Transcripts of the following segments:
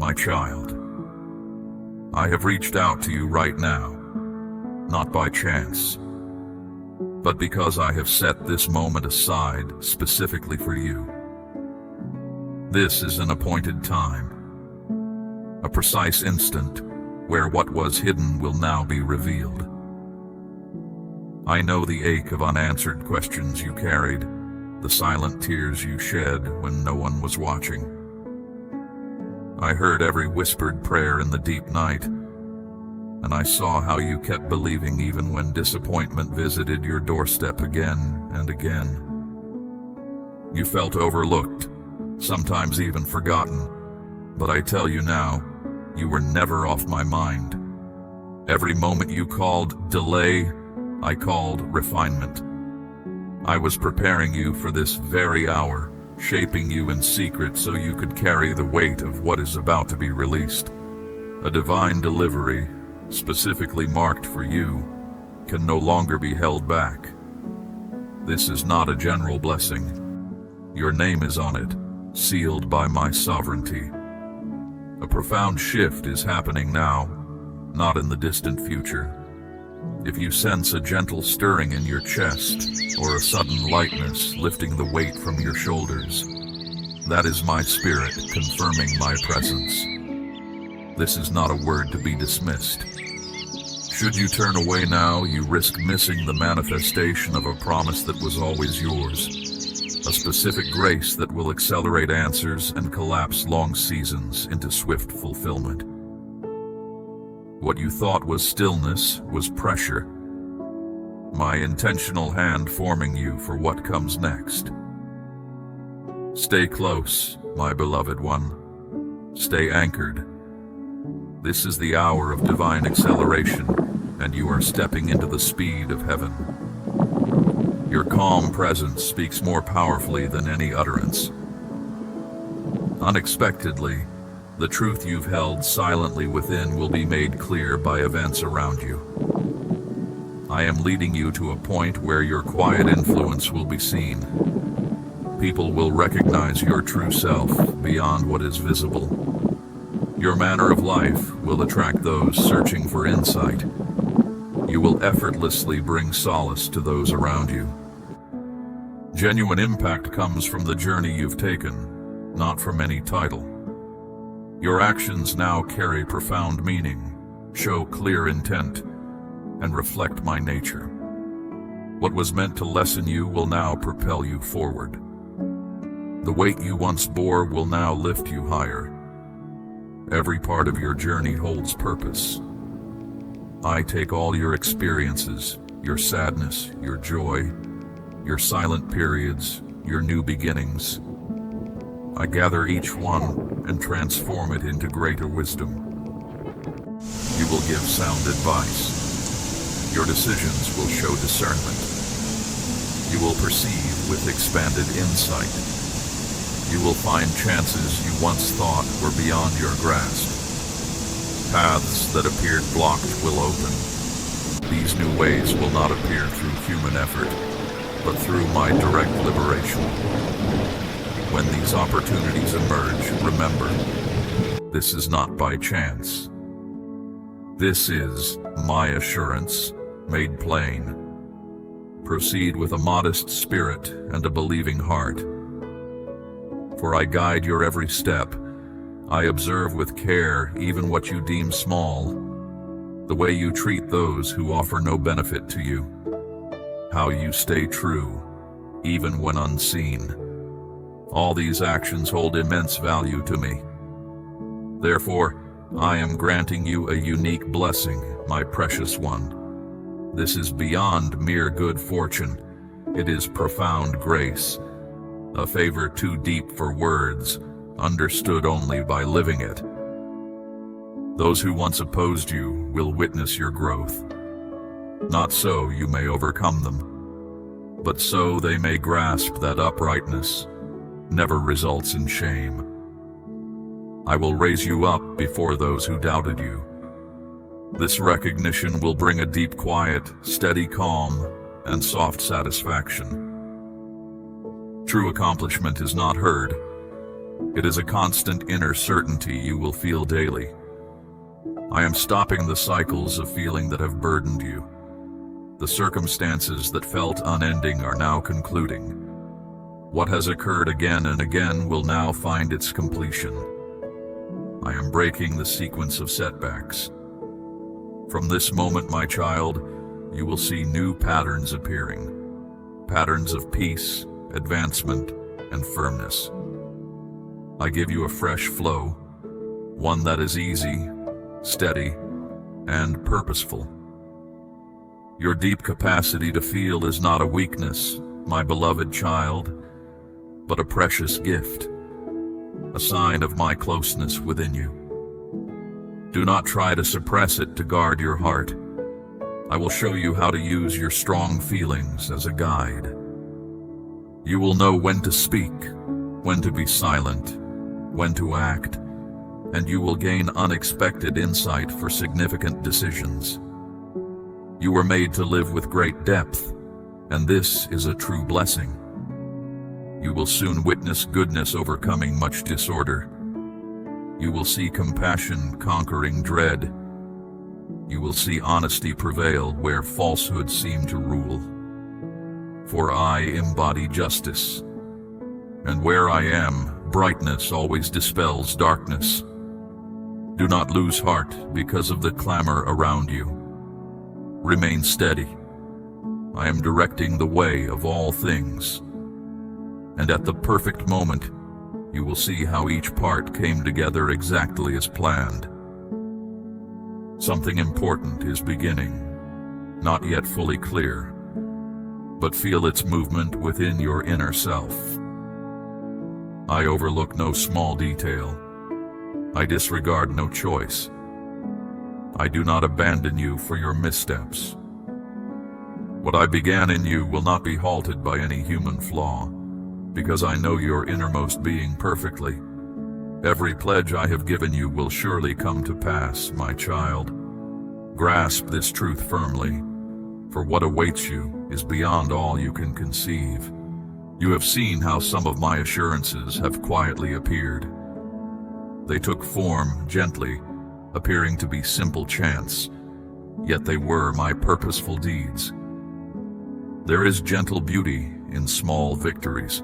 My child, I have reached out to you right now, not by chance, but because I have set this moment aside specifically for you. This is an appointed time, a precise instant where what was hidden will now be revealed. I know the ache of unanswered questions you carried, the silent tears you shed when no one was watching. I heard every whispered prayer in the deep night, and I saw how you kept believing even when disappointment visited your doorstep again and again. You felt overlooked, sometimes even forgotten, but I tell you now, you were never off my mind. Every moment you called delay, I called refinement. I was preparing you for this very hour, shaping you in secret so you could carry the weight of what is about to be released. A divine delivery, specifically marked for you, can no longer be held back. This is not a general blessing. Your name is on it, sealed by my sovereignty. A profound shift is happening now, not in the distant future. If you sense a gentle stirring in your chest, or a sudden lightness lifting the weight from your shoulders, that is my spirit confirming my presence. This is not a word to be dismissed. Should you turn away now, you risk missing the manifestation of a promise that was always yours, a specific grace that will accelerate answers and collapse long seasons into swift fulfillment. What you thought was stillness was pressure, my intentional hand forming you for what comes next. Stay close, my beloved one. Stay anchored. This is the hour of divine acceleration, and you are stepping into the speed of heaven. Your calm presence speaks more powerfully than any utterance. Unexpectedly, the truth you've held silently within will be made clear by events around you. I am leading you to a point where your quiet influence will be seen. People will recognize your true self beyond what is visible. Your manner of life will attract those searching for insight. You will effortlessly bring solace to those around you. Genuine impact comes from the journey you've taken, not from any title. Your actions now carry profound meaning, show clear intent, and reflect my nature. What was meant to lessen you will now propel you forward. The weight you once bore will now lift you higher. Every part of your journey holds purpose. I take all your experiences, your sadness, your joy, your silent periods, your new beginnings. I gather each one and transform it into greater wisdom. You will give sound advice. Your decisions will show discernment. You will perceive with expanded insight. You will find chances you once thought were beyond your grasp. Paths that appeared blocked will open. These new ways will not appear through human effort, but through my direct liberation. When these opportunities emerge, remember, this is not by chance. This is my assurance, made plain. Proceed with a modest spirit and a believing heart. For I guide your every step. I observe with care even what you deem small, the way you treat those who offer no benefit to you, how you stay true, even when unseen. All these actions hold immense value to me. Therefore, I am granting you a unique blessing, my precious one. This is beyond mere good fortune. It is profound grace, a favor too deep for words, understood only by living it. Those who once opposed you will witness your growth. Not so you may overcome them, but so they may grasp that uprightness never results in shame. I will raise you up before those who doubted you. This recognition will bring a deep quiet, steady calm, and soft satisfaction. True accomplishment is not heard. It is a constant inner certainty you will feel daily. I am stopping the cycles of feeling that have burdened you. The circumstances that felt unending are now concluding. What has occurred again and again will now find its completion. I am breaking the sequence of setbacks. From this moment, my child, you will see new patterns appearing. Patterns of peace, advancement, and firmness. I give you a fresh flow, one that is easy, steady, and purposeful. Your deep capacity to feel is not a weakness, my beloved child, but a precious gift, a sign of my closeness within you. Do not try to suppress it to guard your heart. I will show you how to use your strong feelings as a guide. You will know when to speak, when to be silent, when to act, and you will gain unexpected insight for significant decisions. You were made to live with great depth, and this is a true blessing. You will soon witness goodness overcoming much disorder. You will see compassion conquering dread. You will see honesty prevail where falsehood seemed to rule. For I embody justice, and where I am, brightness always dispels darkness. Do not lose heart because of the clamor around you. Remain steady. I am directing the way of all things. And at the perfect moment, you will see how each part came together exactly as planned. Something important is beginning, not yet fully clear, but feel its movement within your inner self. I overlook no small detail. I disregard no choice. I do not abandon you for your missteps. What I began in you will not be halted by any human flaw, because I know your innermost being perfectly. Every pledge I have given you will surely come to pass, my child. Grasp this truth firmly, for what awaits you is beyond all you can conceive. You have seen how some of my assurances have quietly appeared. They took form gently, appearing to be simple chants, yet they were my purposeful deeds. There is gentle beauty in small victories.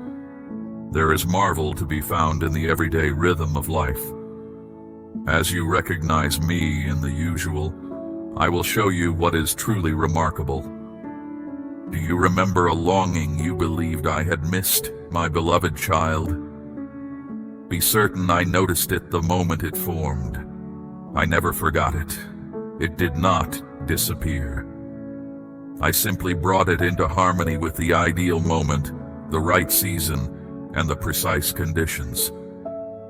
There is marvel to be found in the everyday rhythm of life. As you recognize me in the usual, I will show you what is truly remarkable. Do you remember a longing you believed I had missed, my beloved child? Be certain I noticed it the moment it formed. I never forgot it. It did not disappear. I simply brought it into harmony with the ideal moment, the right season, and the precise conditions.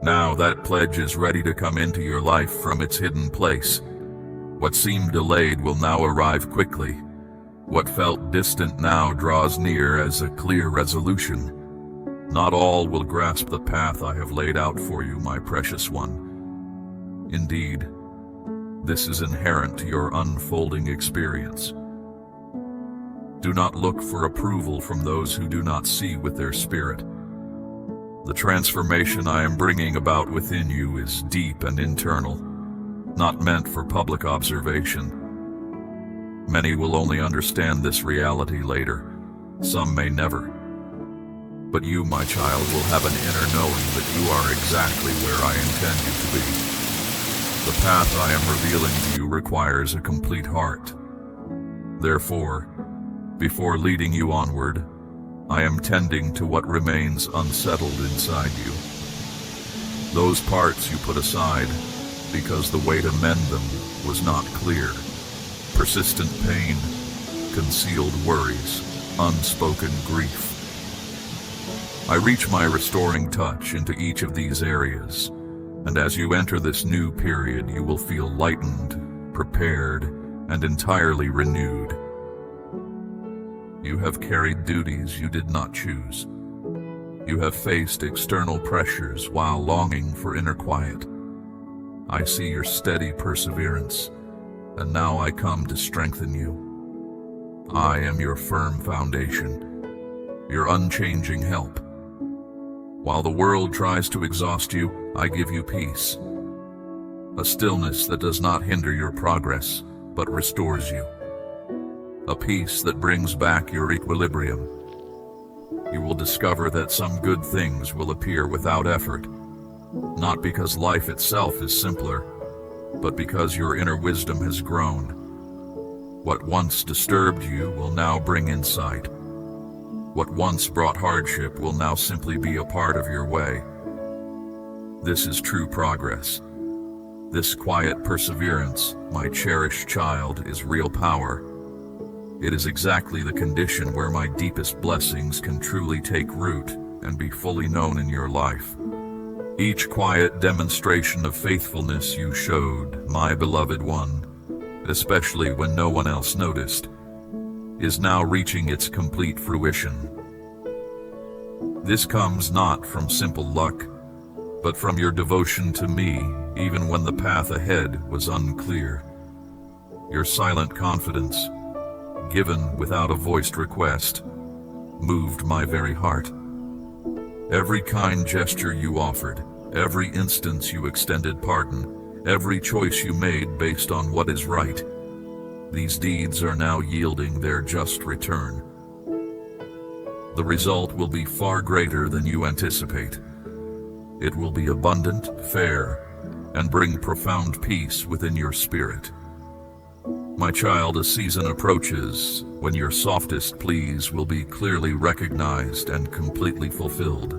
Now that pledge is ready to come into your life from its hidden place. What seemed delayed will now arrive quickly. What felt distant now draws near as a clear resolution. Not all will grasp the path I have laid out for you, my precious one. Indeed, this is inherent to your unfolding experience. Do not look for approval from those who do not see with their spirit. The transformation I am bringing about within you is deep and internal, not meant for public observation. Many will only understand this reality later. Some may never. But you, my child, will have an inner knowing that you are exactly where I intend you to be. The path I am revealing to you requires a complete heart. Therefore, before leading you onward, I am tending to what remains unsettled inside you. Those parts you put aside because the way to mend them was not clear. Persistent pain, concealed worries, unspoken grief. I reach my restoring touch into each of these areas, and as you enter this new period, you will feel lightened, prepared, and entirely renewed. You have carried duties you did not choose. You have faced external pressures while longing for inner quiet. I see your steady perseverance, and now I come to strengthen you. I am your firm foundation, your unchanging help. While the world tries to exhaust you, I give you peace. A stillness that does not hinder your progress, but restores you. A peace that brings back your equilibrium. You will discover that some good things will appear without effort, not because life itself is simpler, but because your inner wisdom has grown. What once disturbed you will now bring insight. What once brought hardship will now simply be a part of your way. This is true progress. This quiet perseverance, my cherished child, is real power. It is exactly the condition where my deepest blessings can truly take root and be fully known in your life. Each quiet demonstration of faithfulness you showed, my beloved one, especially when no one else noticed, is now reaching its complete fruition. This comes not from simple luck, but from your devotion to me, even when the path ahead was unclear. Your silent confidence, given without a voiced request, moved my very heart. Every kind gesture you offered, every instance you extended pardon, every choice you made based on what is right, these deeds are now yielding their just return. The result will be far greater than you anticipate. It will be abundant, fair, and bring profound peace within your spirit. My child, a season approaches when your softest pleas will be clearly recognized and completely fulfilled.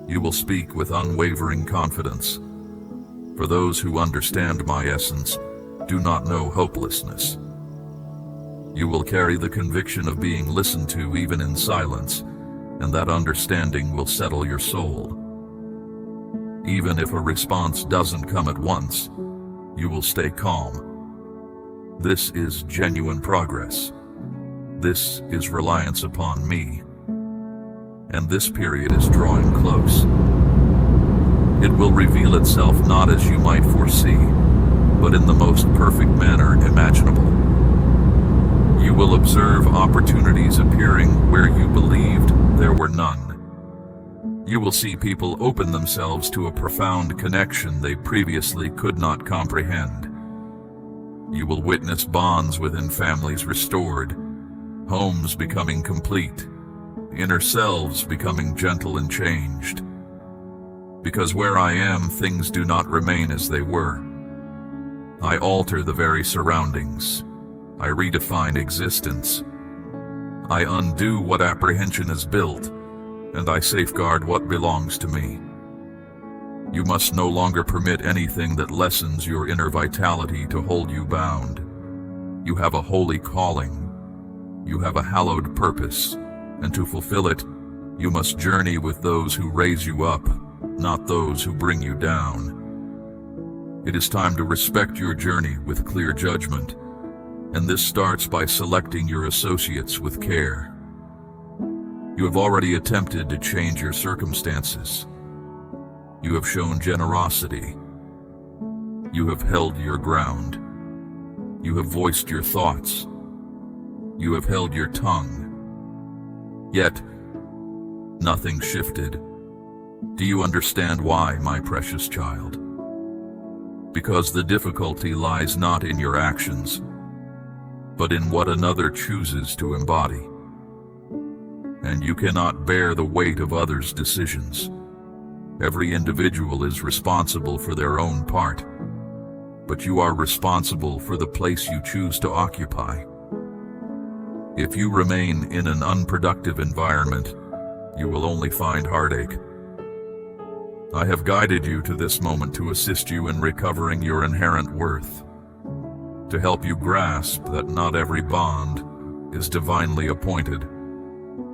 You will speak with unwavering confidence. For those who understand my essence do not know hopelessness. You will carry the conviction of being listened to even in silence, and that understanding will settle your soul. Even if a response doesn't come at once, you will stay calm. This is genuine progress. This is reliance upon me. And this period is drawing close. It will reveal itself not as you might foresee, but in the most perfect manner imaginable. You will observe opportunities appearing where you believed there were none. You will see people open themselves to a profound connection they previously could not comprehend. You will witness bonds within families restored, homes becoming complete, inner selves becoming gentle and changed. Because where I am, things do not remain as they were. I alter the very surroundings. I redefine existence. I undo what apprehension has built, and I safeguard what belongs to me. You must no longer permit anything that lessens your inner vitality to hold you bound. You have a holy calling. You have a hallowed purpose, and to fulfill it, you must journey with those who raise you up, not those who bring you down. It is time to respect your journey with clear judgment, and this starts by selecting your associates with care. You have already attempted to change your circumstances. You have shown generosity. You have held your ground. You have voiced your thoughts. You have held your tongue. Yet, nothing shifted. Do you understand why, my precious child? Because the difficulty lies not in your actions, but in what another chooses to embody. And you cannot bear the weight of others' decisions. Every individual is responsible for their own part, but you are responsible for the place you choose to occupy. If you remain in an unproductive environment, you will only find heartache. I have guided you to this moment to assist you in recovering your inherent worth, to help you grasp that not every bond is divinely appointed,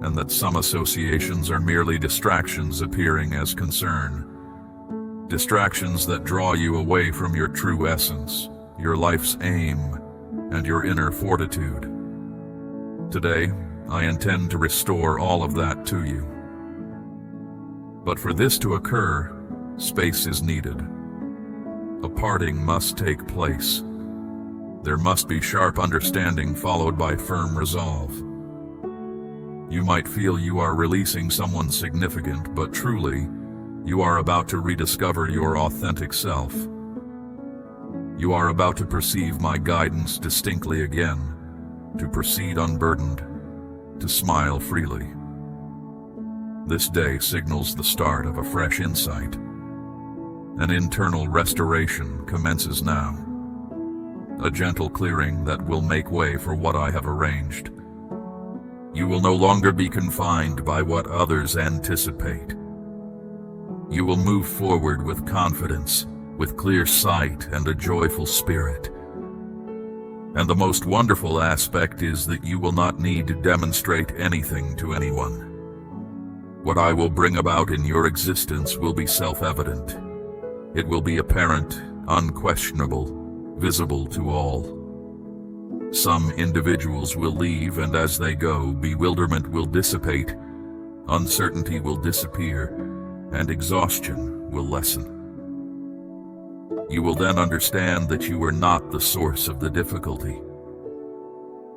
and that some associations are merely distractions appearing as concern. Distractions that draw you away from your true essence, your life's aim, and your inner fortitude. Today, I intend to restore all of that to you. But for this to occur, space is needed. A parting must take place. There must be sharp understanding followed by firm resolve. You might feel you are releasing someone significant, but truly, you are about to rediscover your authentic self. You are about to perceive my guidance distinctly again, to proceed unburdened, to smile freely. This day signals the start of a fresh insight. An internal restoration commences now. A gentle clearing that will make way for what I have arranged. You will no longer be confined by what others anticipate. You will move forward with confidence, with clear sight and a joyful spirit. And the most wonderful aspect is that you will not need to demonstrate anything to anyone. What I will bring about in your existence will be self-evident. It will be apparent, unquestionable, visible to all. Some individuals will leave, and as they go, bewilderment will dissipate, uncertainty will disappear, and exhaustion will lessen. You will then understand that you were not the source of the difficulty.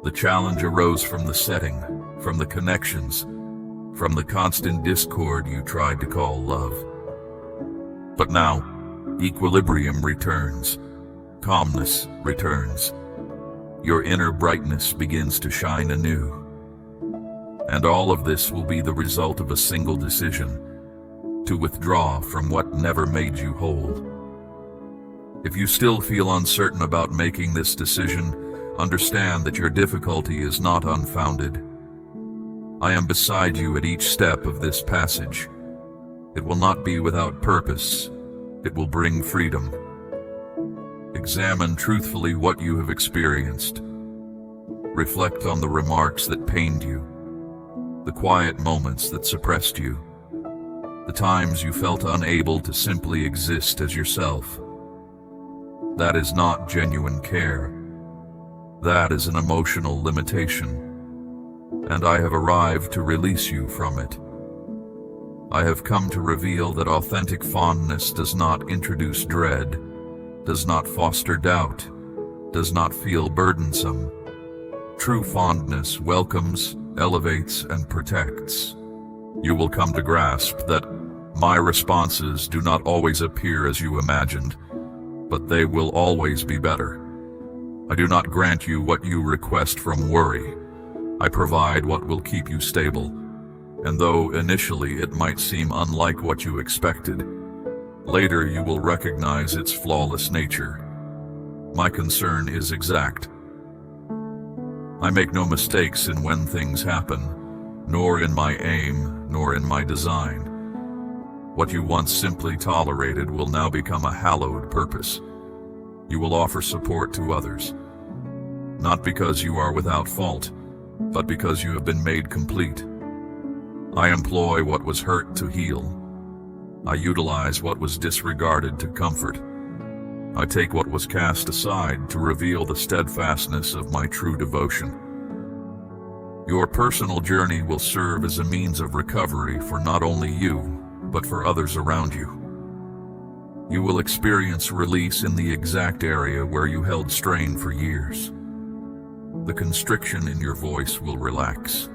The challenge arose from the setting, from the connections, from the constant discord you tried to call love. But now, equilibrium returns, calmness returns. Your inner brightness begins to shine anew. And all of this will be the result of a single decision, to withdraw from what never made you whole. If you still feel uncertain about making this decision, understand that your difficulty is not unfounded. I am beside you at each step of this passage. It will not be without purpose. It will bring freedom. Examine truthfully what you have experienced. Reflect on the remarks that pained you, the quiet moments that suppressed you, the times you felt unable to simply exist as yourself. That is not genuine care. That is an emotional limitation, and I have arrived to release you from it. I have come to reveal that authentic fondness does not introduce dread, does not foster doubt, does not feel burdensome. True fondness welcomes, elevates, and protects. You will come to grasp that my responses do not always appear as you imagined, but they will always be better. I do not grant you what you request from worry. I provide what will keep you stable. And though initially it might seem unlike what you expected, later you will recognize its flawless nature. My concern is exact. I make no mistakes in when things happen, nor in my aim, nor in my design. What you once simply tolerated will now become a hallowed purpose. You will offer support to others, not because you are without fault, but because you have been made complete. I employ what was hurt to heal. I utilize what was disregarded to comfort. I take what was cast aside to reveal the steadfastness of my true devotion. Your personal journey will serve as a means of recovery for not only you, but for others around you. You will experience release in the exact area where you held strain for years. The constriction in your voice will relax.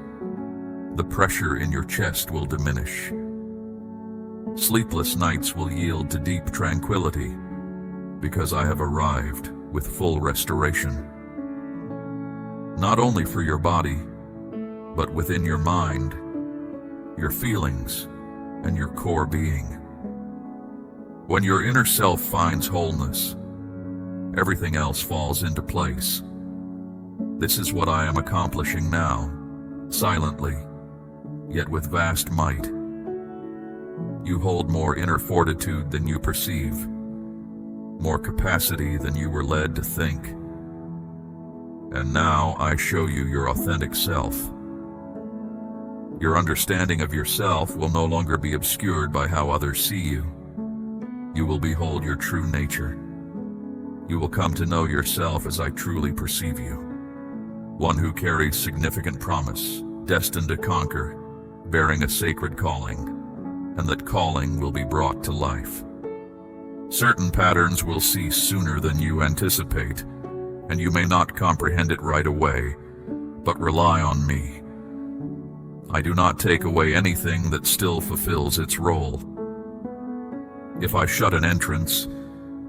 The pressure in your chest will diminish. Sleepless nights will yield to deep tranquility, because I have arrived with full restoration. Not only for your body, but within your mind, your feelings, and your core being. When your inner self finds wholeness, everything else falls into place. This is what I am accomplishing now, silently, yet with vast might. You hold more inner fortitude than you perceive, more capacity than you were led to think. And now I show you your authentic self. Your understanding of yourself will no longer be obscured by how others see you. You will behold your true nature. You will come to know yourself as I truly perceive you. One who carries significant promise, destined to conquer, bearing a sacred calling, and that calling will be brought to life. Certain patterns will cease sooner than you anticipate, and you may not comprehend it right away, but rely on me. I do not take away anything that still fulfills its role. If I shut an entrance,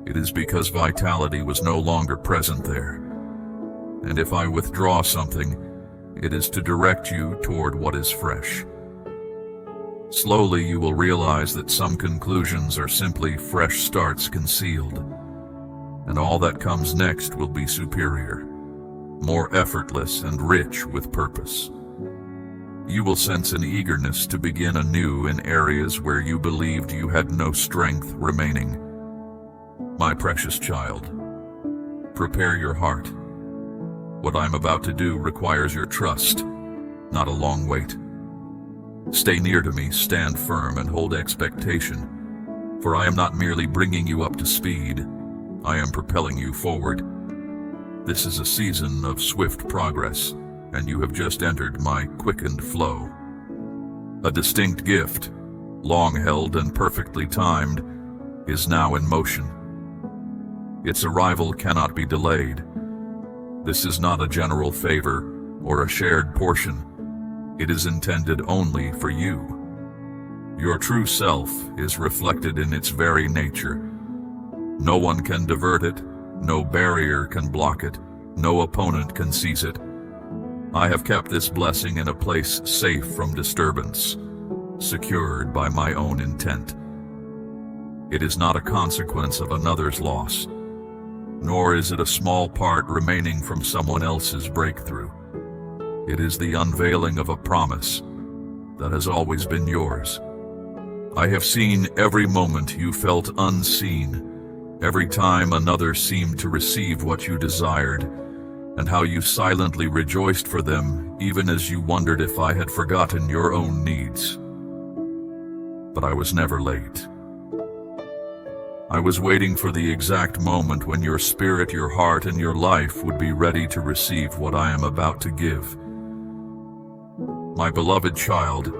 it is because vitality was no longer present there. And if I withdraw something, it is to direct you toward what is fresh. Slowly you will realize that some conclusions are simply fresh starts concealed, and all that comes next will be superior, more effortless and rich with purpose. You will sense an eagerness to begin anew in areas where you believed you had no strength remaining. My precious child, prepare your heart. What I'm about to do requires your trust, not a long wait. Stay near to me, stand firm, and hold expectation, for I am not merely bringing you up to speed, I am propelling you forward. This is a season of swift progress, and you have just entered my quickened flow. A distinct gift, long held and perfectly timed, is now in motion. Its arrival cannot be delayed. This is not a general favor or a shared portion. It is intended only for you. Your true self is reflected in its very nature. No one can divert it, no barrier can block it, no opponent can seize it. I have kept this blessing in a place safe from disturbance, secured by my own intent. It is not a consequence of another's loss, nor is it a small part remaining from someone else's breakthrough. It is the unveiling of a promise that has always been yours. I have seen every moment you felt unseen, every time another seemed to receive what you desired, and how you silently rejoiced for them even as you wondered if I had forgotten your own needs. But I was never late. I was waiting for the exact moment when your spirit, your heart, and your life would be ready to receive what I am about to give. My beloved child,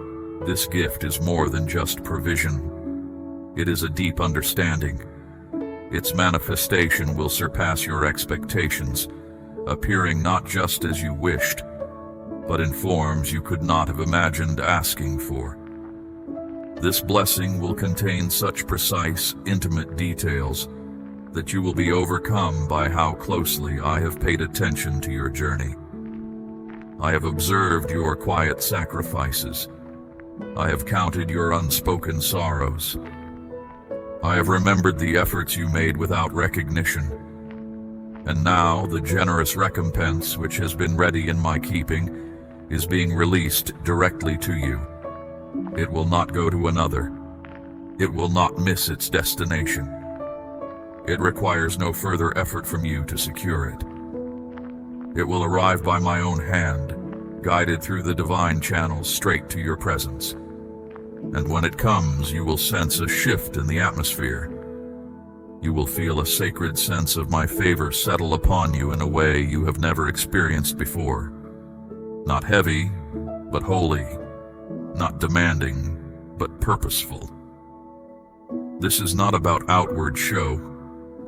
this gift is more than just provision. It is a deep understanding. Its manifestation will surpass your expectations, appearing not just as you wished, but in forms you could not have imagined asking for. This blessing will contain such precise, intimate details that you will be overcome by how closely I have paid attention to your journey. I have observed your quiet sacrifices. I have counted your unspoken sorrows. I have remembered the efforts you made without recognition. And now the generous recompense which has been ready in my keeping is being released directly to you. It will not go to another. It will not miss its destination. It requires no further effort from you to secure it. It will arrive by my own hand, guided through the divine channels straight to your presence. And when it comes, you will sense a shift in the atmosphere. You will feel a sacred sense of my favor settle upon you in a way you have never experienced before. Not heavy, but holy. Not demanding, but purposeful. This is not about outward show.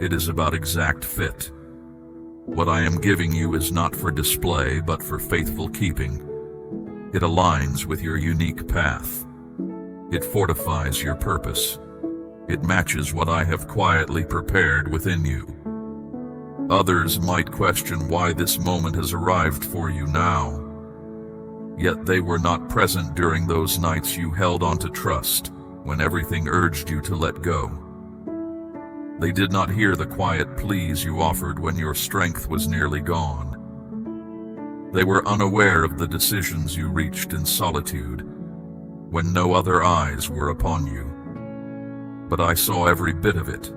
It is about exact fit. What I am giving you is not for display, but for faithful keeping. It aligns with your unique path. It fortifies your purpose. It matches what I have quietly prepared within you. Others might question why this moment has arrived for you now. Yet they were not present during those nights you held on to trust, when everything urged you to let go. They did not hear the quiet pleas you offered when your strength was nearly gone. They were unaware of the decisions you reached in solitude, when no other eyes were upon you. But I saw every bit of it.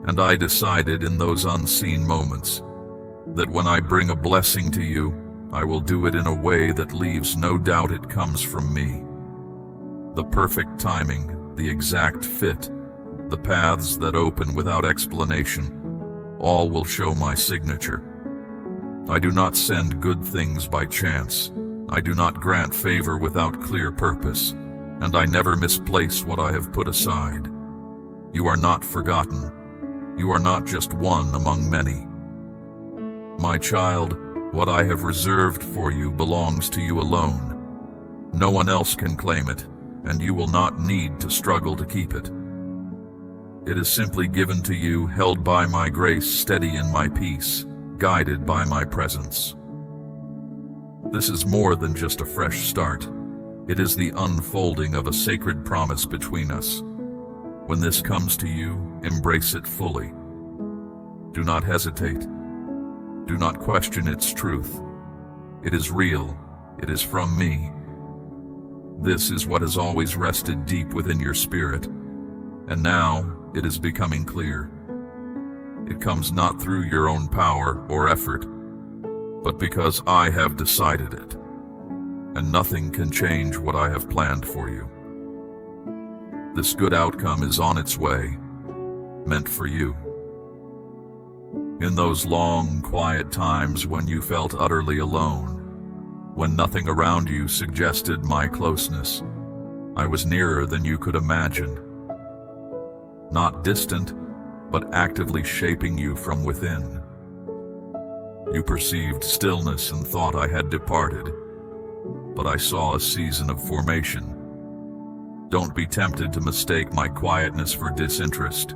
And I decided in those unseen moments that when I bring a blessing to you, I will do it in a way that leaves no doubt it comes from me. The perfect timing, the exact fit, the paths that open without explanation, all will show my signature. I do not send good things by chance. I do not grant favor without clear purpose, and I never misplace what I have put aside. You are not forgotten. You are not just one among many. My child, what I have reserved for you belongs to you alone. No one else can claim it, and you will not need to struggle to keep it. It is simply given to you, held by my grace, steady in my peace, guided by my presence. This is more than just a fresh start. It is the unfolding of a sacred promise between us. When this comes to you, embrace it fully. Do not hesitate. Do not question its truth. It is real. It is from me. This is what has always rested deep within your spirit, and now it is becoming clear. It comes not through your own power or effort, but because I have decided it, and nothing can change what I have planned for you. This good outcome is on its way, meant for you. In those long, quiet times when you felt utterly alone, when nothing around you suggested my closeness, I was nearer than you could imagine. Not distant, but actively shaping you from within. You perceived stillness and thought I had departed, but I saw a season of formation. Don't be tempted to mistake my quietness for disinterest.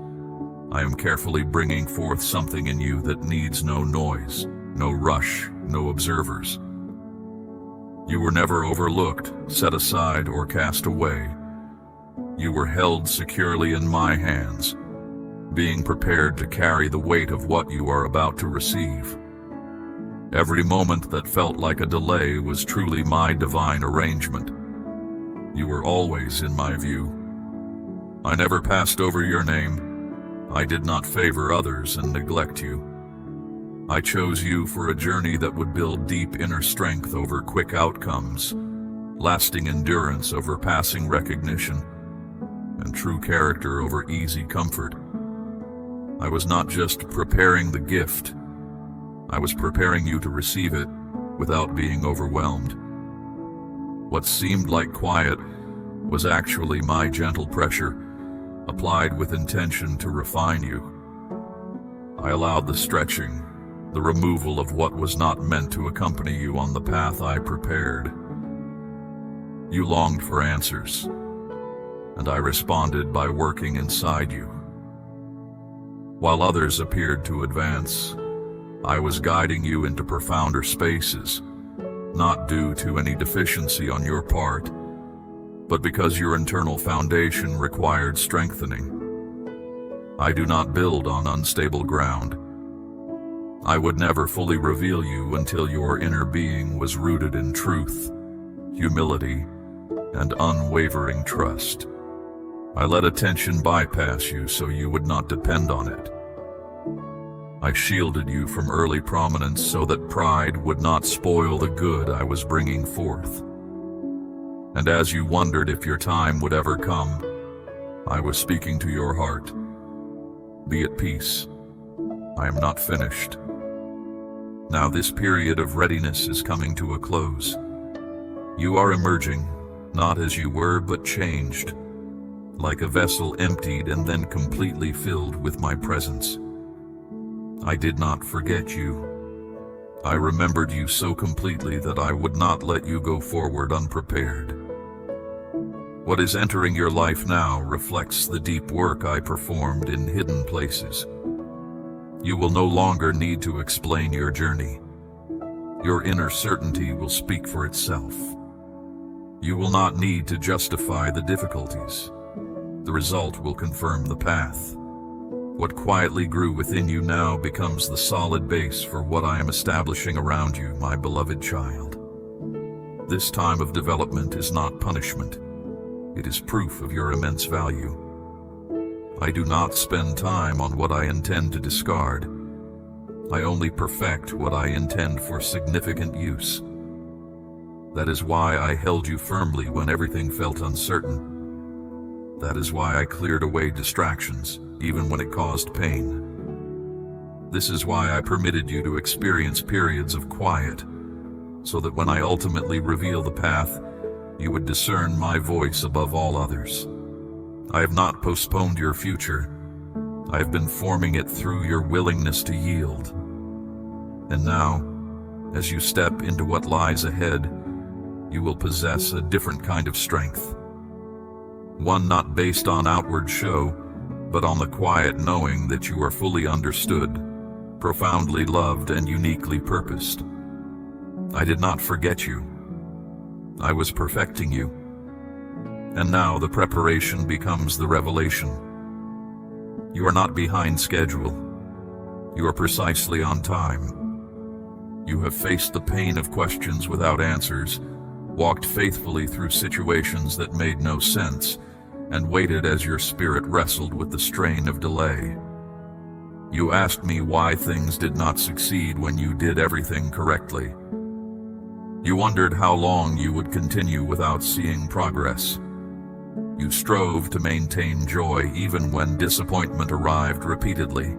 I am carefully bringing forth something in you that needs no noise, no rush, no observers. You were never overlooked, set aside, or cast away. You were held securely in my hands, being prepared to carry the weight of what you are about to receive. Every moment that felt like a delay was truly my divine arrangement. You were always in my view. I never passed over your name. I did not favor others and neglect you. I chose you for a journey that would build deep inner strength over quick outcomes, lasting endurance over passing recognition, and true character over easy comfort. I was not just preparing the gift, I was preparing you to receive it without being overwhelmed. What seemed like quiet was actually my gentle pressure, applied with intention to refine you. I allowed the stretching, the removal of what was not meant to accompany you on the path I prepared. You longed for answers, and I responded by working inside you. While others appeared to advance, I was guiding you into profounder spaces, not due to any deficiency on your part, but because your internal foundation required strengthening. I do not build on unstable ground. I would never fully reveal you until your inner being was rooted in truth, humility, and unwavering trust. I let attention bypass you so you would not depend on it. I shielded you from early prominence so that pride would not spoil the good I was bringing forth. And as you wondered if your time would ever come, I was speaking to your heart. Be at peace. I am not finished. Now this period of readiness is coming to a close. You are emerging, not as you were, but changed, like a vessel emptied and then completely filled with my presence. I did not forget you. I remembered you so completely that I would not let you go forward unprepared. What is entering your life now reflects the deep work I performed in hidden places. You will no longer need to explain your journey. Your inner certainty will speak for itself. You will not need to justify the difficulties. The result will confirm the path. What quietly grew within you now becomes the solid base for what I am establishing around you, my beloved child. This time of development is not punishment. It is proof of your immense value. I do not spend time on what I intend to discard. I only perfect what I intend for significant use. That is why I held you firmly when everything felt uncertain. That is why I cleared away distractions, even when it caused pain. This is why I permitted you to experience periods of quiet, so that when I ultimately reveal the path, you would discern my voice above all others. I have not postponed your future. I have been forming it through your willingness to yield. And now, as you step into what lies ahead, you will possess a different kind of strength. One not based on outward show, but on the quiet knowing that you are fully understood, profoundly loved, and uniquely purposed. I did not forget you. I was perfecting you. And now the preparation becomes the revelation. You are not behind schedule. You are precisely on time. You have faced the pain of questions without answers, walked faithfully through situations that made no sense, and waited as your spirit wrestled with the strain of delay. You asked me why things did not succeed when you did everything correctly. You wondered how long you would continue without seeing progress. You strove to maintain joy even when disappointment arrived repeatedly.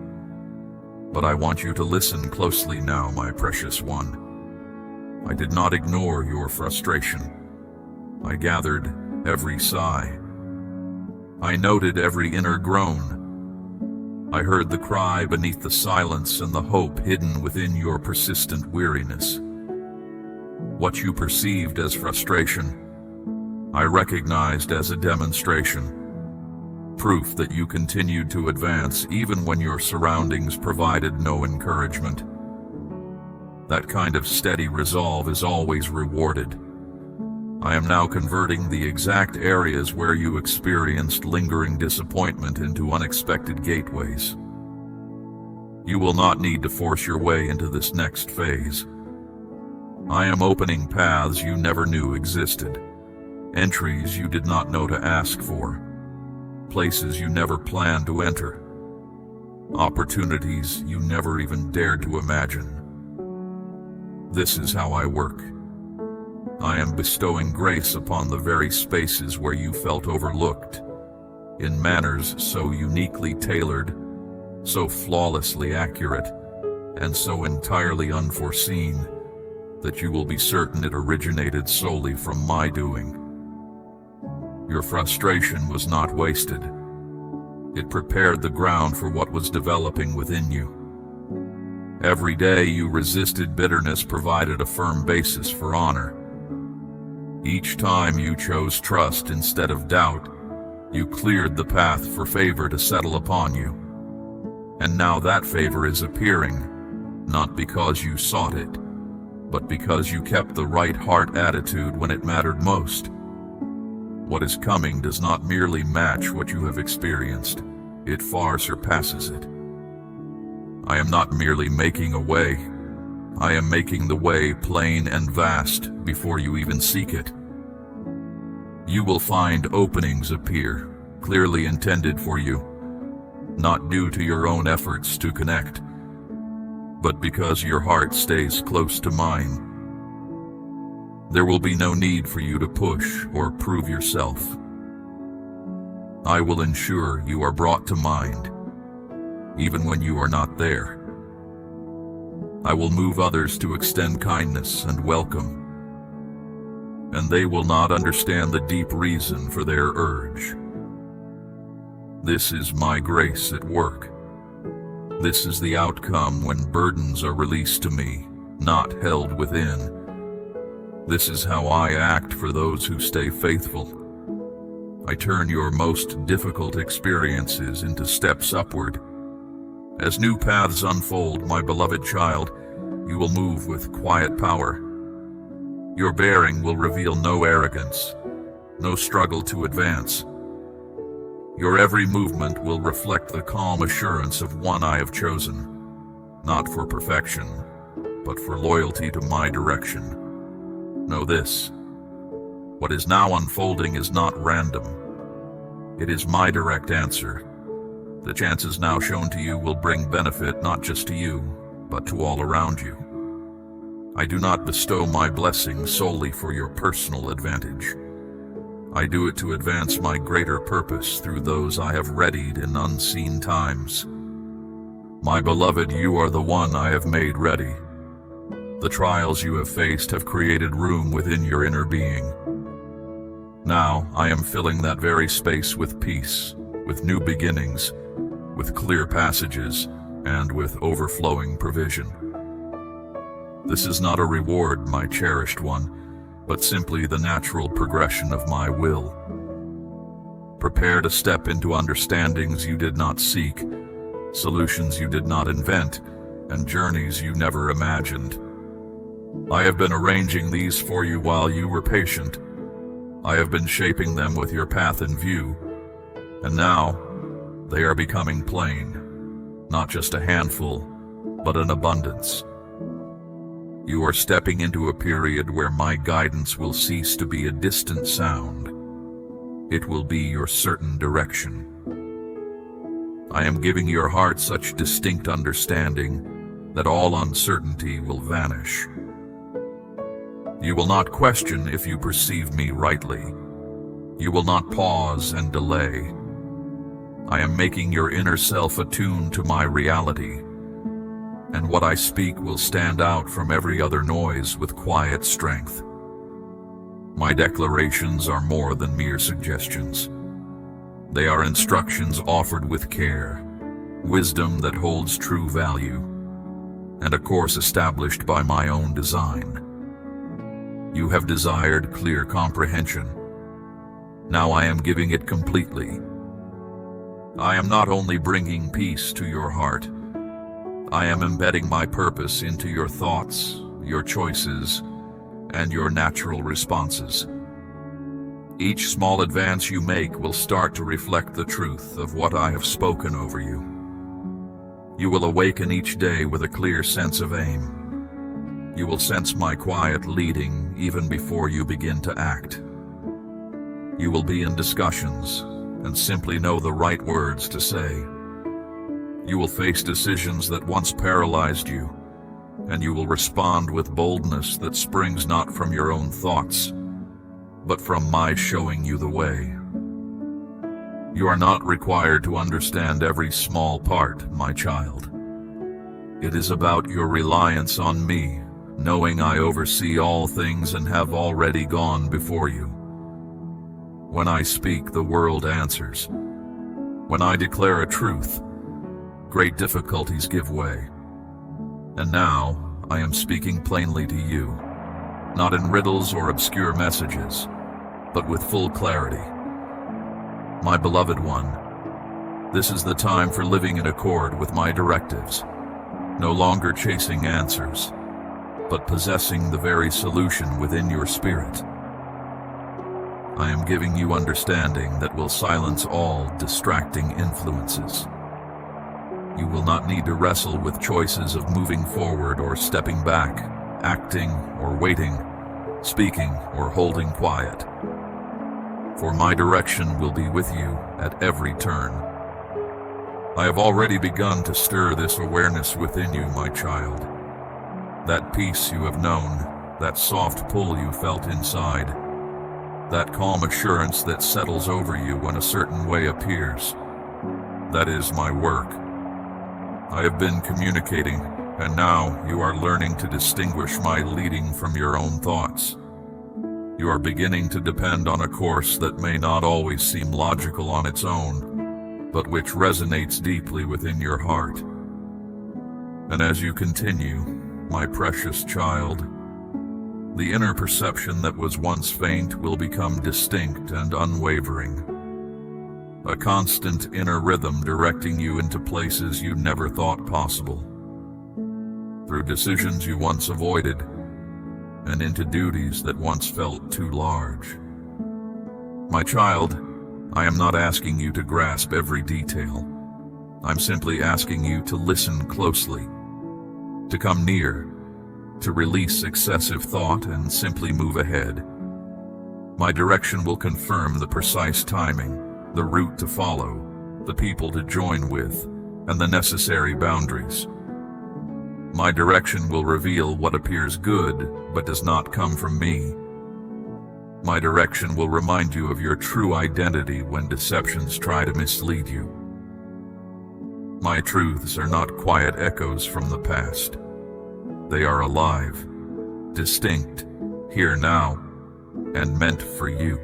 But I want you to listen closely now, my precious one. I did not ignore your frustration. I gathered every sigh. I noted every inner groan. I heard the cry beneath the silence and the hope hidden within your persistent weariness. What you perceived as frustration, I recognized as a demonstration, proof that you continued to advance even when your surroundings provided no encouragement. That kind of steady resolve is always rewarded. I am now converting the exact areas where you experienced lingering disappointment into unexpected gateways. You will not need to force your way into this next phase. I am opening paths you never knew existed, entries you did not know to ask for, places you never planned to enter, opportunities you never even dared to imagine. This is how I work. I am bestowing grace upon the very spaces where you felt overlooked, in manners so uniquely tailored, so flawlessly accurate, and so entirely unforeseen that you will be certain it originated solely from my doing. Your frustration was not wasted. It prepared the ground for what was developing within you. Every day you resisted bitterness provided a firm basis for honor. Each time you chose trust instead of doubt, you cleared the path for favor to settle upon you. And now that favor is appearing, not because you sought it, but because you kept the right heart attitude when it mattered most. What is coming does not merely match what you have experienced, it far surpasses it. I am not merely making a way, I am making the way plain and vast before you even seek it. You will find openings appear, clearly intended for you, not due to your own efforts to connect, but because your heart stays close to mine. There will be no need for you to push or prove yourself. I will ensure you are brought to mind, even when you are not there. I will move others to extend kindness and welcome, and they will not understand the deep reason for their urge. This is my grace at work. This is the outcome when burdens are released to me, not held within. This is how I act for those who stay faithful. I turn your most difficult experiences into steps upward. As new paths unfold, my beloved child, you will move with quiet power. Your bearing will reveal no arrogance, no struggle to advance. Your every movement will reflect the calm assurance of one I have chosen, not for perfection, but for loyalty to my direction. Know this: what is now unfolding is not random. It is my direct answer. The chances now shown to you will bring benefit not just to you, but to all around you. I do not bestow my blessings solely for your personal advantage. I do it to advance my greater purpose through those I have readied in unseen times. My beloved, you are the one I have made ready. The trials you have faced have created room within your inner being. Now I am filling that very space with peace, with new beginnings, with clear passages, and with overflowing provision. This is not a reward, my cherished one. but simply the natural progression of my will. Prepare to step into understandings you did not seek, solutions you did not invent, and journeys you never imagined. I have been arranging these for you while you were patient. I have been shaping them with your path in view, and now they are becoming plain, not just a handful, but an abundance. You are stepping into a period where my guidance will cease to be a distant sound. It will be your certain direction. I am giving your heart such distinct understanding that all uncertainty will vanish. You will not question if you perceive me rightly. You will not pause and delay. I am making your inner self attuned to my reality, and what I speak will stand out from every other noise with quiet strength. My declarations are more than mere suggestions. They are instructions offered with care, wisdom that holds true value, and a course established by my own design. You have desired clear comprehension. Now I am giving it completely. I am not only bringing peace to your heart, I am embedding my purpose into your thoughts, your choices, and your natural responses. Each small advance you make will start to reflect the truth of what I have spoken over you. You will awaken each day with a clear sense of aim. You will sense my quiet leading even before you begin to act. You will be in discussions and simply know the right words to say. You will face decisions that once paralyzed you, and you will respond with boldness that springs not from your own thoughts, but from my showing you the way. You are not required to understand every small part, my child. It is about your reliance on me, knowing I oversee all things and have already gone before you. When I speak, the world answers. When I declare a truth, great difficulties give way. And now, I am speaking plainly to you, not in riddles or obscure messages, but with full clarity. My beloved one, this is the time for living in accord with my directives, no longer chasing answers, but possessing the very solution within your spirit. I am giving you understanding that will silence all distracting influences. You will not need to wrestle with choices of moving forward or stepping back, acting or waiting, speaking or holding quiet. For my direction will be with you at every turn. I have already begun to stir this awareness within you, my child. That peace you have known, that soft pull you felt inside, that calm assurance that settles over you when a certain way appears. That is my work. I have been communicating, and now you are learning to distinguish my leading from your own thoughts. You are beginning to depend on a course that may not always seem logical on its own, but which resonates deeply within your heart. And as you continue, my precious child, the inner perception that was once faint will become distinct and unwavering. A constant inner rhythm directing you into places you never thought possible, through decisions you once avoided, and into duties that once felt too large. My child, I am not asking you to grasp every detail. I'm simply asking you to listen closely, to come near, to release excessive thought and simply move ahead. My direction will confirm the precise timing, the route to follow, the people to join with, and the necessary boundaries. My direction will reveal what appears good but does not come from me. My direction will remind you of your true identity when deceptions try to mislead you. My truths are not quiet echoes from the past. They are alive, distinct, here now, and meant for you.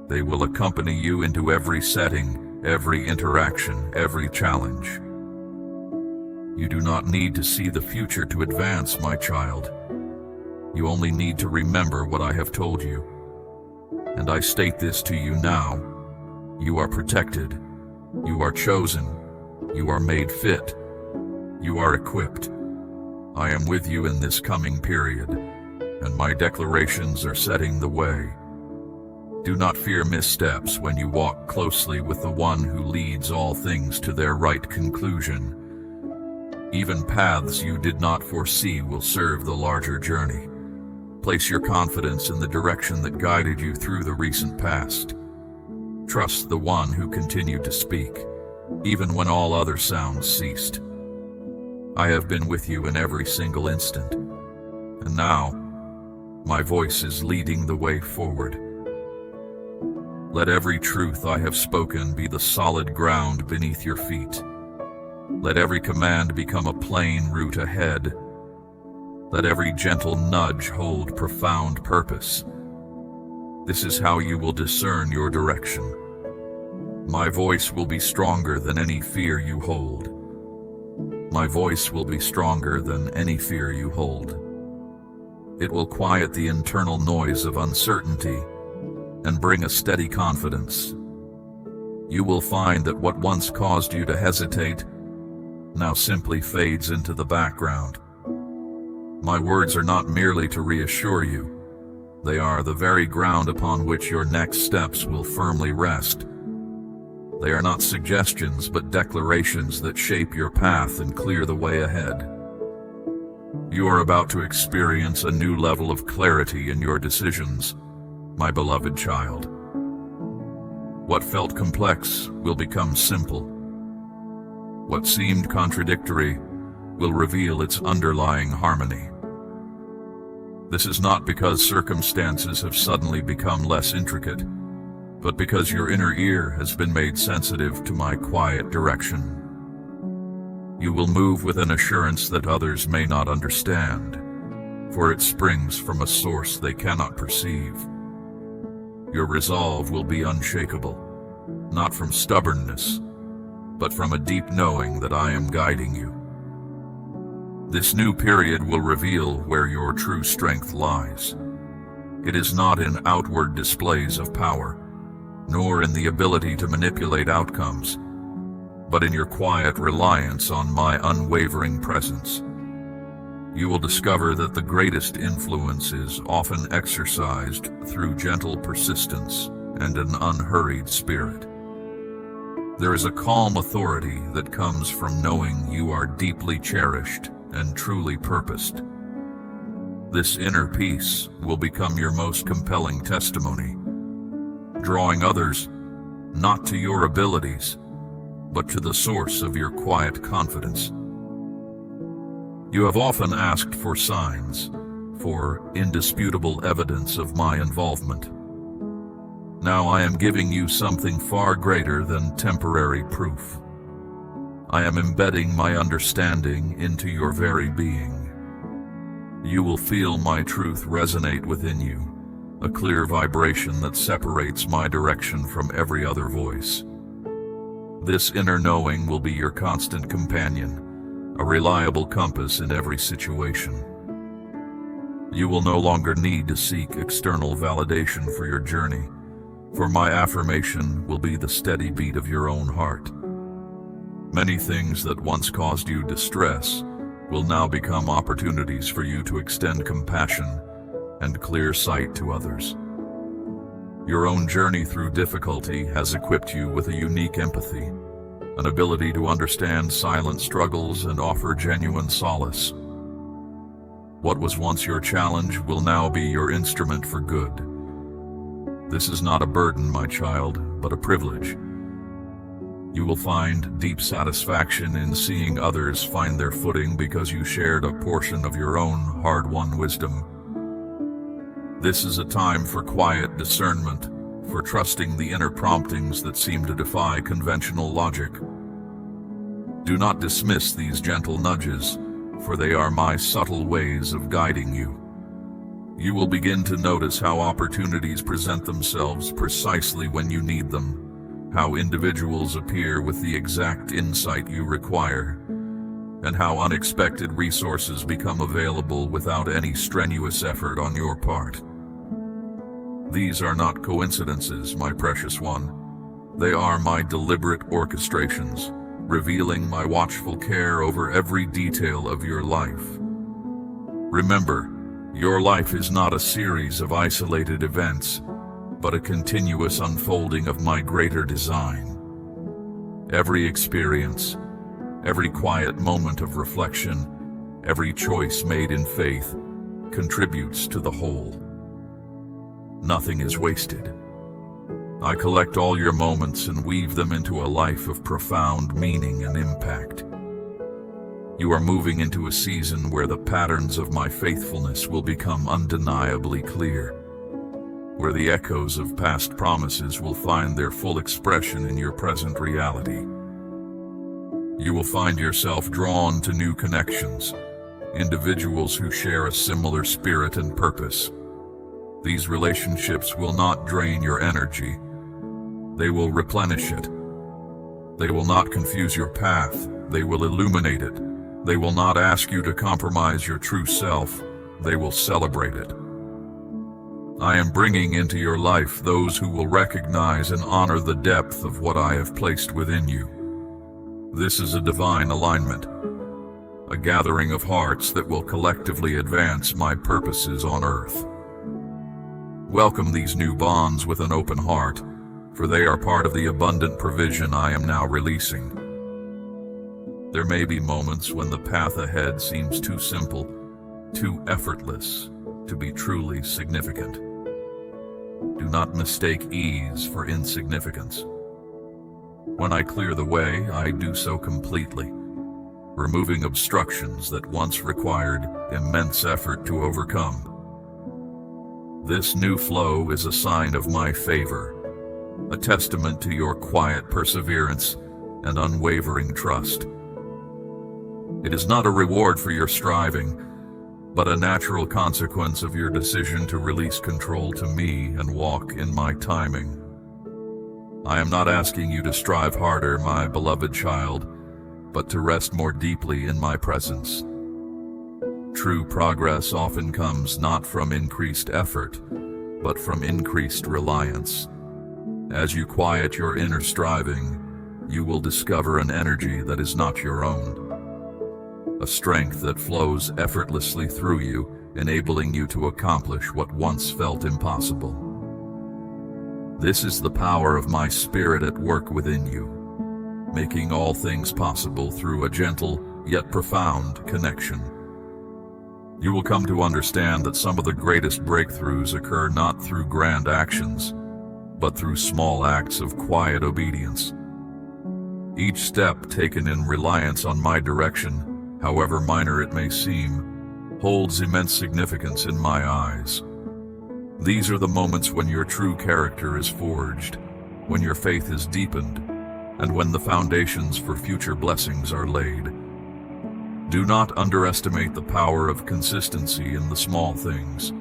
They will accompany you into every setting, every interaction, every challenge. You do not need to see the future to advance, my child. You only need to remember what I have told you. And I state this to you now. You are protected. You are chosen. You are made fit. You are equipped. I am with you in this coming period, and my declarations are setting the way. Do not fear missteps when you walk closely with the one who leads all things to their right conclusion. Even paths you did not foresee will serve the larger journey. Place your confidence in the direction that guided you through the recent past. Trust the one who continued to speak, even when all other sounds ceased. I have been with you in every single instant, and now, my voice is leading the way forward. Let every truth I have spoken be the solid ground beneath your feet. Let every command become a plain route ahead. Let every gentle nudge hold profound purpose. This is how you will discern your direction. My voice will be stronger than any fear you hold. My voice will be stronger than any fear you hold. It will quiet the internal noise of uncertainty and bring a steady confidence. You will find that what once caused you to hesitate now simply fades into the background. My words are not merely to reassure you. They are the very ground upon which your next steps will firmly rest. They are not suggestions, but declarations that shape your path and clear the way ahead. You are about to experience a new level of clarity in your decisions, my beloved child. What felt complex will become simple. What seemed contradictory will reveal its underlying harmony. This is not because circumstances have suddenly become less intricate, but because your inner ear has been made sensitive to my quiet direction. You will move with an assurance that others may not understand, for it springs from a source they cannot perceive. Your resolve will be unshakable, not from stubbornness, but from a deep knowing that I am guiding you. This new period will reveal where your true strength lies. It is not in outward displays of power, nor in the ability to manipulate outcomes, but in your quiet reliance on my unwavering presence. You will discover that the greatest influence is often exercised through gentle persistence and an unhurried spirit. There is a calm authority that comes from knowing you are deeply cherished and truly purposed. This inner peace will become your most compelling testimony, drawing others not to your abilities, but to the source of your quiet confidence. You have often asked for signs, for indisputable evidence of my involvement. Now I am giving you something far greater than temporary proof. I am embedding my understanding into your very being. You will feel my truth resonate within you, a clear vibration that separates my direction from every other voice. This inner knowing will be your constant companion, a reliable compass in every situation. You will no longer need to seek external validation for your journey, for my affirmation will be the steady beat of your own heart. Many things that once caused you distress will now become opportunities for you to extend compassion and clear sight to others. Your own journey through difficulty has equipped you with a unique empathy, an ability to understand silent struggles and offer genuine solace. What was once your challenge will now be your instrument for good. This is not a burden, my child, but a privilege. You will find deep satisfaction in seeing others find their footing because you shared a portion of your own hard-won wisdom. This is a time for quiet discernment, for trusting the inner promptings that seem to defy conventional logic. Do not dismiss these gentle nudges, for they are my subtle ways of guiding you. You will begin to notice how opportunities present themselves precisely when you need them, how individuals appear with the exact insight you require, and how unexpected resources become available without any strenuous effort on your part. These are not coincidences, my precious one. They are my deliberate orchestrations, revealing my watchful care over every detail of your life. Remember, your life is not a series of isolated events, but a continuous unfolding of my greater design. Every experience, every quiet moment of reflection, every choice made in faith contributes to the whole. Nothing is wasted. I collect all your moments and weave them into a life of profound meaning and impact. You are moving into a season where the patterns of my faithfulness will become undeniably clear, where the echoes of past promises will find their full expression in your present reality. You will find yourself drawn to new connections, individuals who share a similar spirit and purpose. These relationships will not drain your energy. They will replenish it. They will not confuse your path. They will illuminate it. They will not ask you to compromise your true self. They will celebrate it. I am bringing into your life those who will recognize and honor the depth of what I have placed within you. This is a divine alignment, a gathering of hearts that will collectively advance my purposes on earth. Welcome these new bonds with an open heart, for they are part of the abundant provision I am now releasing. There may be moments when the path ahead seems too simple, too effortless to be truly significant. Do not mistake ease for insignificance. When I clear the way, I do so completely, removing obstructions that once required immense effort to overcome. This new flow is a sign of my favor, a testament to your quiet perseverance and unwavering trust. It is not a reward for your striving, but a natural consequence of your decision to release control to me and walk in my timing. I am not asking you to strive harder, my beloved child, but to rest more deeply in my presence. True progress often comes not from increased effort, but from increased reliance. As you quiet your inner striving, you will discover an energy that is not your own, a strength that flows effortlessly through you, enabling you to accomplish what once felt impossible. This is the power of my spirit at work within you, making all things possible through a gentle yet profound connection. You will come to understand that some of the greatest breakthroughs occur not through grand actions, but through small acts of quiet obedience. Each step taken in reliance on my direction, however minor it may seem, holds immense significance in my eyes. These are the moments when your true character is forged, when your faith is deepened, and when the foundations for future blessings are laid. Do not underestimate the power of consistency in the small things,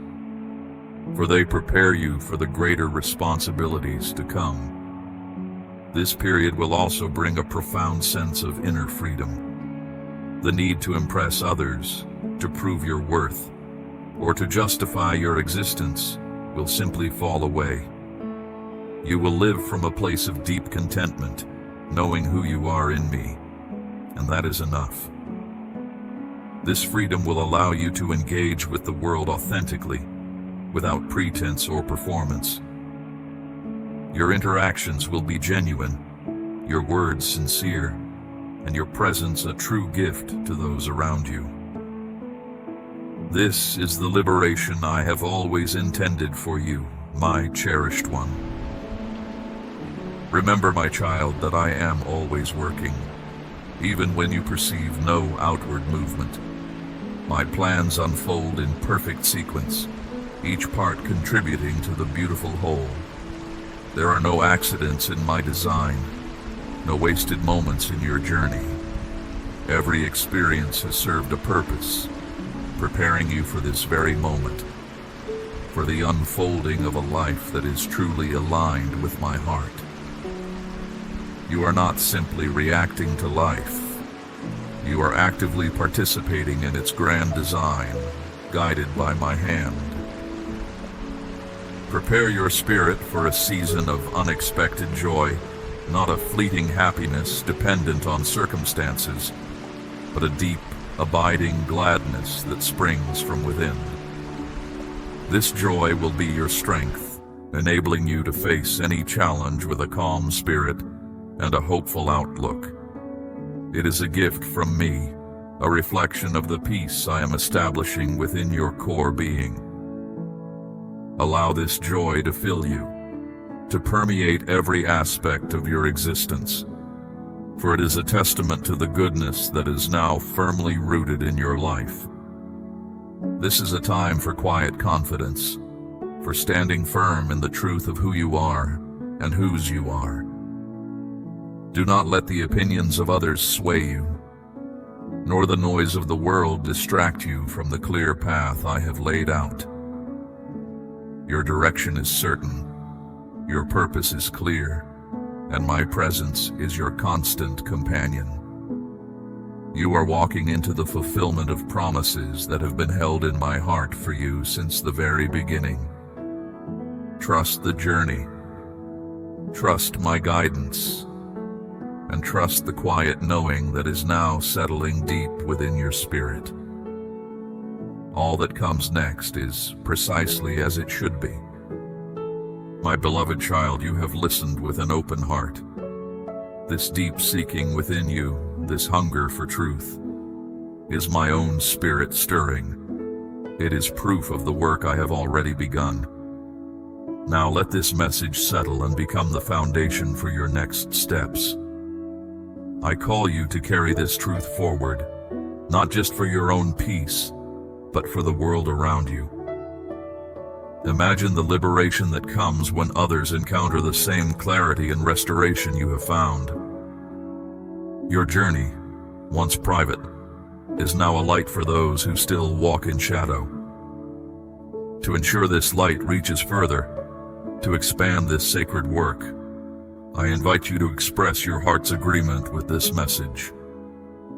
for they prepare you for the greater responsibilities to come. This period will also bring a profound sense of inner freedom. The need to impress others, to prove your worth, or to justify your existence will simply fall away. You will live from a place of deep contentment, knowing who you are in me, and that is enough. This freedom will allow you to engage with the world authentically, without pretense or performance. Your interactions will be genuine, your words sincere, and your presence a true gift to those around you. This is the liberation I have always intended for you, my cherished one. Remember, my child, that I am always working, even when you perceive no outward movement. My plans unfold in perfect sequence, each part contributing to the beautiful whole. There are no accidents in my design, no wasted moments in your journey. Every experience has served a purpose, preparing you for this very moment, for the unfolding of a life that is truly aligned with my heart. You are not simply reacting to life. You are actively participating in its grand design, guided by my hand. Prepare your spirit for a season of unexpected joy, not a fleeting happiness dependent on circumstances, but a deep, abiding gladness that springs from within. This joy will be your strength, enabling you to face any challenge with a calm spirit and a hopeful outlook. It is a gift from me, a reflection of the peace I am establishing within your core being. Allow this joy to fill you, to permeate every aspect of your existence, for it is a testament to the goodness that is now firmly rooted in your life. This is a time for quiet confidence, for standing firm in the truth of who you are and whose you are. Do not let the opinions of others sway you, nor the noise of the world distract you from the clear path I have laid out. Your direction is certain, your purpose is clear, and my presence is your constant companion. You are walking into the fulfillment of promises that have been held in my heart for you since the very beginning. Trust the journey, trust my guidance, and trust the quiet knowing that is now settling deep within your spirit. All that comes next is precisely as it should be. My beloved child, you have listened with an open heart. This deep seeking within you, this hunger for truth, is my own spirit stirring. It is proof of the work I have already begun. Now let this message settle and become the foundation for your next steps. I call you to carry this truth forward, not just for your own peace, but for the world around you. Imagine the liberation that comes when others encounter the same clarity and restoration you have found. Your journey, once private, is now a light for those who still walk in shadow. To ensure this light reaches further, to expand this sacred work, I invite you to express your heart's agreement with this message.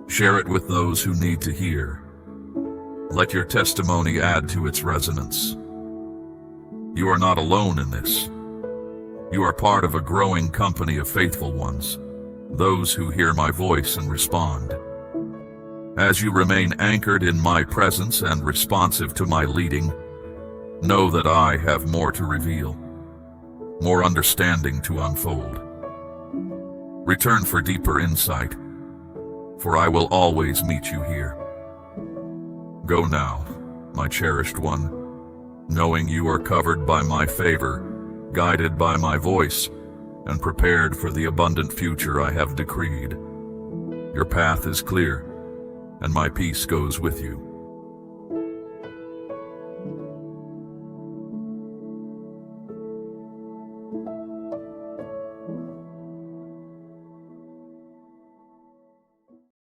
Share it with those who need to hear. Let your testimony add to its resonance. You are not alone in this. You are part of a growing company of faithful ones, those who hear my voice and respond. As you remain anchored in my presence and responsive to my leading, know that I have more to reveal, more understanding to unfold. Return for deeper insight, for I will always meet you here. Go now, my cherished one, knowing you are covered by my favor, guided by my voice, and prepared for the abundant future I have decreed. Your path is clear, and my peace goes with you.